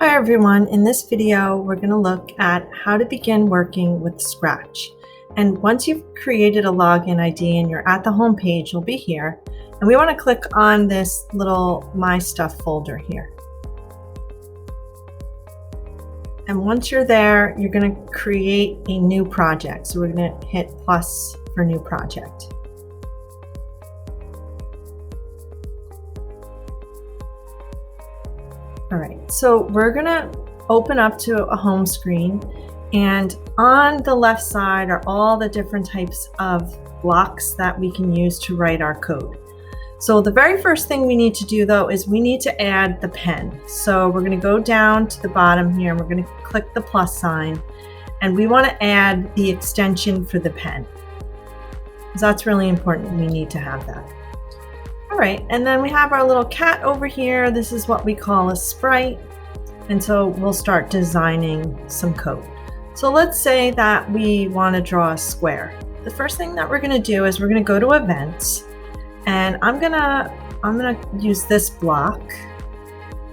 Hi everyone, in this video we're going to look at how to begin working with Scratch. And once you've created a login ID and you're at the home page, you'll be here. And we want to click on this little My Stuff folder here. And once you're there, you're going to create a new project. So we're going to hit plus for new project. All right, so we're gonna open up to a home screen, and on the left side are all the different types of blocks that we can use to write our code. So the very first thing we need to do though is we need to add the pen. So we're gonna go down to the bottom here and we're gonna click the plus sign, and we wanna add the extension for the pen. So that's really important, we need to have that. All right, and then we have our little cat over here. This is what we call a sprite. And so we'll start designing some code. So let's say that we want to draw a square. The first thing that we're going to do is we're going to go to events, and I'm going to use this block,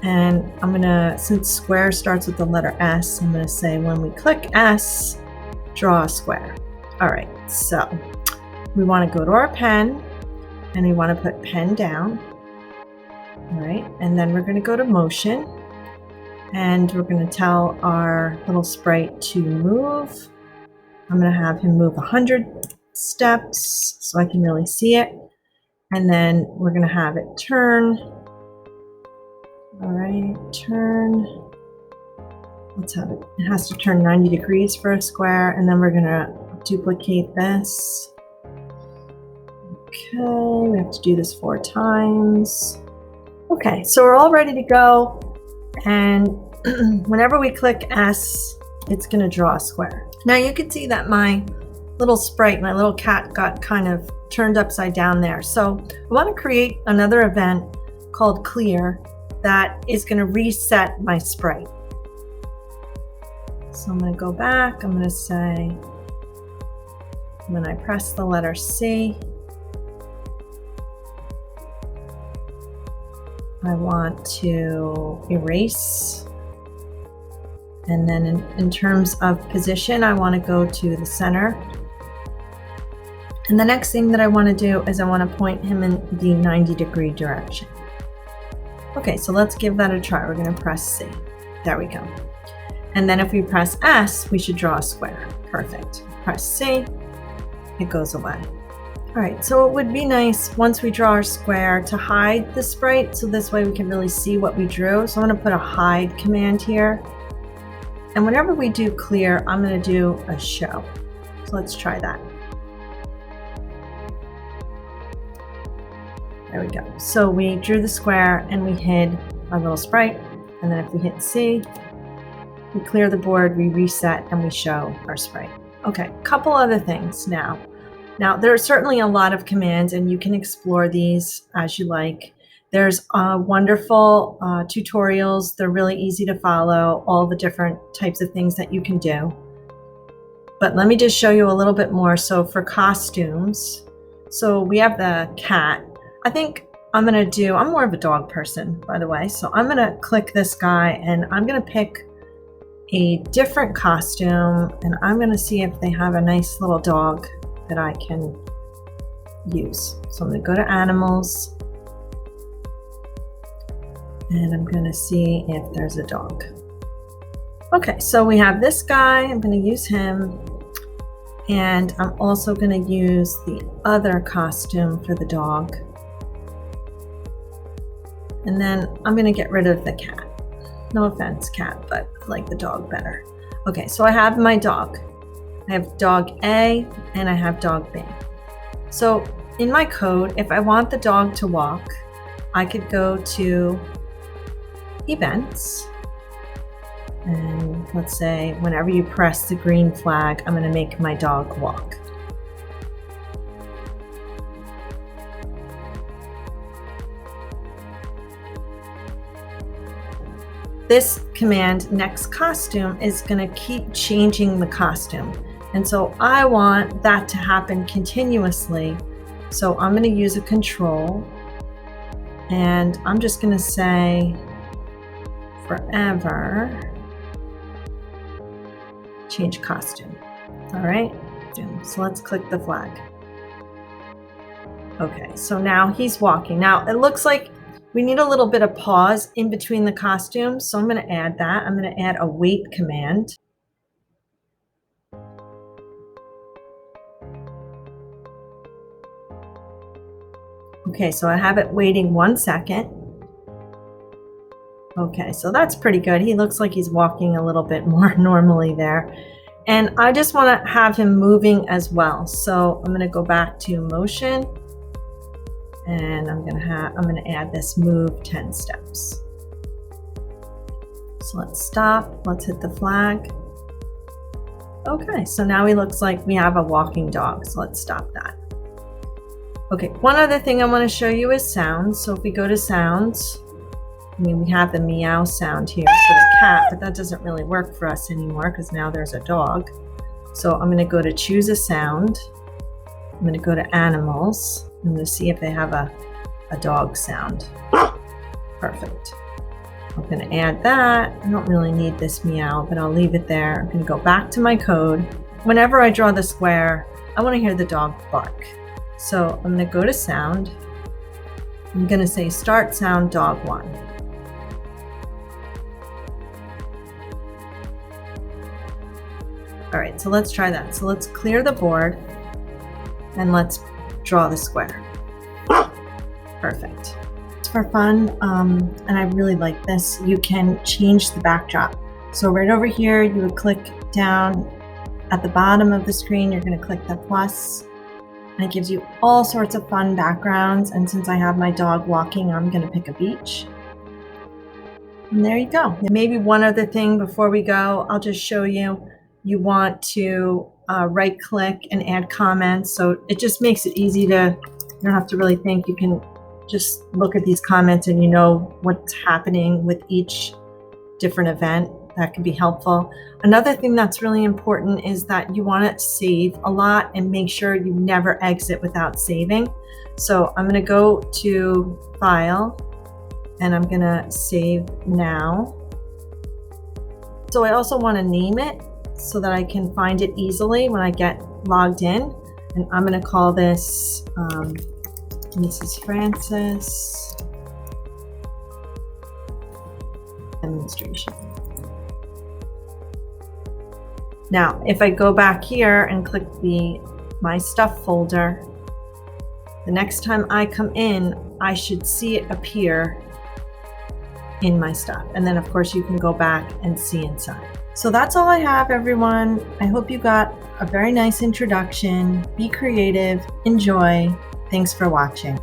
and since square starts with the letter S, I'm going to say when we click S, draw a square. All right, so we want to go to our pen, and we want to put pen down. All right, and then we're going to go to motion, and we're going to tell our little sprite to move. I'm going to have him move 100 steps so I can really see it. And then we're going to have it turn. All right, turn. Let's have it. It has to turn 90 degrees for a square, and then we're going to duplicate this. Okay, we have to do this 4 times. Okay, so we're all ready to go. And whenever we click S, it's going to draw a square. Now you can see that my little sprite, my little cat, got kind of turned upside down there. So I want to create another event called clear that is going to reset my sprite. So I'm going to go back. I'm going to say, when I press the letter C, I want to erase, and then in terms of position, I want to go to the center. And the next thing that I want to do is I want to point him in the 90-degree direction. Okay, so let's give that a try. We're going to press C. There we go. And then if we press S, we should draw a square. Perfect. Press C, it goes away. All right, so it would be nice once we draw our square to hide the sprite, so this way we can really see what we drew. So I'm going to put a hide command here. And whenever we do clear, I'm going to do a show. So let's try that. There we go. So we drew the square and we hid our little sprite. And then if we hit C, we clear the board, we reset, and we show our sprite. Okay, couple other things now. Now, there are certainly a lot of commands, and you can explore these as you like. There's wonderful tutorials. They're really easy to follow, all the different types of things that you can do. But let me just show you a little bit more. So for costumes, so we have the cat. I think I'm more of a dog person, by the way. So I'm going to click this guy, and I'm going to pick a different costume, and I'm going to see if they have a nice little dog that I can use. So I'm going to go to animals, and I'm going to see if there's a dog. Okay, so we have this guy. I'm going to use him, and I'm also going to use the other costume for the dog. And then I'm going to get rid of the cat. No offense, cat, but I like the dog better. Okay, so I have my dog. I have dog A and I have dog B. So in my code, if I want the dog to walk, I could go to events, and let's say whenever you press the green flag, I'm going to make my dog walk. This command, next costume, is going to keep changing the costume. And so I want that to happen continuously. So I'm going to use a control, and I'm just going to say forever. Change costume. All right, so let's click the flag. Okay, so now he's walking. Now it looks like we need a little bit of pause in between the costumes, so I'm going to add that. I'm going to add a wait command. Okay, so I have it waiting 1 second. Okay, so that's pretty good. He looks like he's walking a little bit more normally there. And I just want to have him moving as well. So I'm going to go back to motion. And I'm going to add this move 10 steps. So let's stop. Let's hit the flag. Okay, so now he looks like we have a walking dog. So let's stop that. Okay, one other thing I want to show you is sounds. So if we go to sounds, we have the meow sound here for the cat, but that doesn't really work for us anymore because now there's a dog. So I'm going to go to choose a sound. I'm going to go to animals. I'm going to see if they have a dog sound. Perfect. I'm going to add that. I don't really need this meow, but I'll leave it there. I'm going to go back to my code. Whenever I draw the square, I want to hear the dog bark. So I'm going to go to sound. I'm going to say start sound dog 1. All right, so let's try that. So let's clear the board and let's draw the square. Perfect. For fun, and I really like this, you can change the backdrop. So right over here, you would click down at the bottom of the screen, you're going to click the plus, and it gives you all sorts of fun backgrounds. And since I have my dog walking, I'm going to pick a beach. And there you go. And maybe one other thing before we go, I'll just show you. You want to right click and add comments. So it just makes it easy to, you don't have to really think. You can just look at these comments and you know what's happening with each different event. That can be helpful. Another thing that's really important is that you want to save a lot and make sure you never exit without saving. So I'm going to go to File and I'm going to Save Now. So I also want to name it so that I can find it easily when I get logged in. And I'm going to call this Mrs. Francis Demonstration. Now, if I go back here and click the My Stuff folder, the next time I come in, I should see it appear in my stuff. And then of course you can go back and see inside. So that's all I have, everyone. I hope you got a very nice introduction. Be creative, enjoy. Thanks for watching.